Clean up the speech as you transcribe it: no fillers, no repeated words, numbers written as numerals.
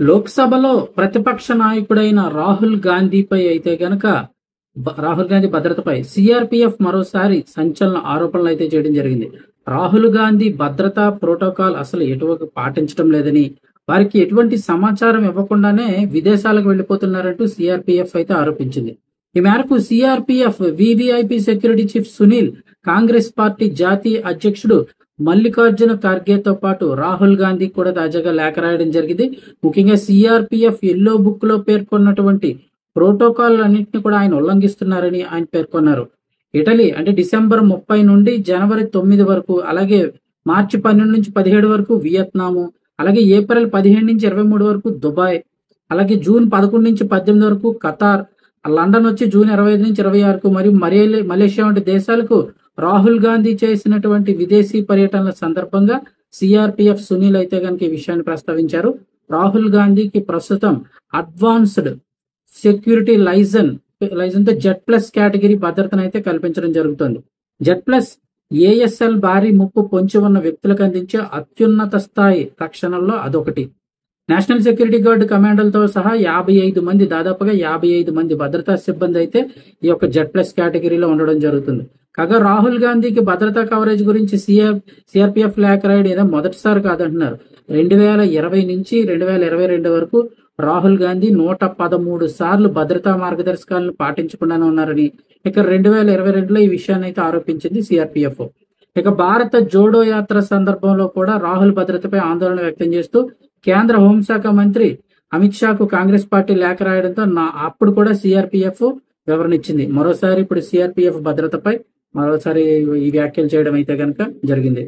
లోక్సభలో ప్రతిపక్ష నాయకుడైన రాహుల్ గాంధీపై అయితే గనక రాహుల్ గాంధీ భద్రతపై సిఆర్పిఎఫ్ మరోసారి సంచలన ఆరోపణలు అయితే చేయడం జరిగింది. రాహుల్ గాంధీ భద్రతా ప్రోటోకాల్ అసలు ఎటువంటి పాటించడం లేదని, వారికి ఎటువంటి సమాచారం ఇవ్వకుండానే విదేశాలకు వెళ్లిపోతున్నారంటూ సిఆర్పిఎఫ్ అయితే ఆరోపించింది. ఈ మేరకు CRPF VVIP security chief Sunil, Congress party జాతీయ అధ్యక్షుడు మల్లికార్జున ఖర్గేతో పాటు రాహుల్ గాంధీ కూడా తాజాగా లేఖ రాయడం జరిగింది. ముఖ్యంగా సిఆర్పిఎఫ్ ఎల్లో బుక్ లో పేర్కొన్నటువంటి ప్రోటోకాల్ అన్నింటినీ కూడా ఆయన ఉల్లంఘిస్తున్నారని ఆయన పేర్కొన్నారు. ఇటలీ అంటే డిసెంబర్ 30 నుండి జనవరి 9 వరకు, అలాగే మార్చి 12 నుంచి 17 వరకు వియత్నాము, అలాగే ఏప్రిల్ 15 నుంచి 23 వరకు దుబాయ్, అలాగే జూన్ 11 నుంచి 18 వరకు ఖతార్, లండన్ వచ్చి జూన్ 25 నుంచి 26కు మరియు మలేషియా వంటి దేశాలకు రాహుల్ గాంధీ చేసినటువంటి విదేశీ పర్యటనల సందర్భంగా సిఆర్పిఎఫ్ సునీల్ అయితే కనుక ఈ విషయాన్ని ప్రస్తావించారు. రాహుల్ గాంధీకి ప్రస్తుతం అడ్వాన్స్డ్ సెక్యూరిటీ లైజన్ తో జెడ్+ కేటగిరీ భద్రతను అయితే కల్పించడం జరుగుతుంది. జెడ్+ ఏఎస్ఎల్ భారీ ముప్పు పొంచి ఉన్న వ్యక్తులకు అందించే అత్యున్నత స్థాయి రక్షణల్లో అదొకటి. నేషనల్ సెక్యూరిటీ గార్డు కమాండర్లతో సహా 55 మంది, దాదాపుగా 55 మంది భద్రతా సిబ్బంది అయితే ఈ యొక్క జెడ్+ కేటగిరీలో ఉండడం జరుగుతుంది. కాగా రాహుల్ గాంధీకి భద్రతా కవరేజ్ గురించి సిఆర్పిఎఫ్ లేఖ రాయడం ఏదో మొదటిసారి కాదంటున్నారు. 2020 నుంచి 2022 వరకు రాహుల్ గాంధీ 113 సార్లు భద్రతా మార్గదర్శకాలను పాటించకుండానే ఉన్నారని, ఇక 2022లో ఈ విషయాన్ని అయితే ఆరోపించింది సిఆర్పిఎఫ్. ఇక భారత జోడో యాత్ర సందర్భంలో కూడా రాహుల్ భద్రతపై ఆందోళన వ్యక్తం చేస్తూ కేంద్ర హోంశాఖ మంత్రి అమిత్ షాకు కాంగ్రెస్ పార్టీ లేఖ రాయడంతో అప్పుడు కూడా సిఆర్పిఎఫ్ వివరణ ఇచ్చింది. మరోసారి ఇప్పుడు సిఆర్పిఎఫ్ భద్రతపై మరోసారి ఈ వ్యాఖ్యలు చేయడం అయితే కనుక జరిగింది.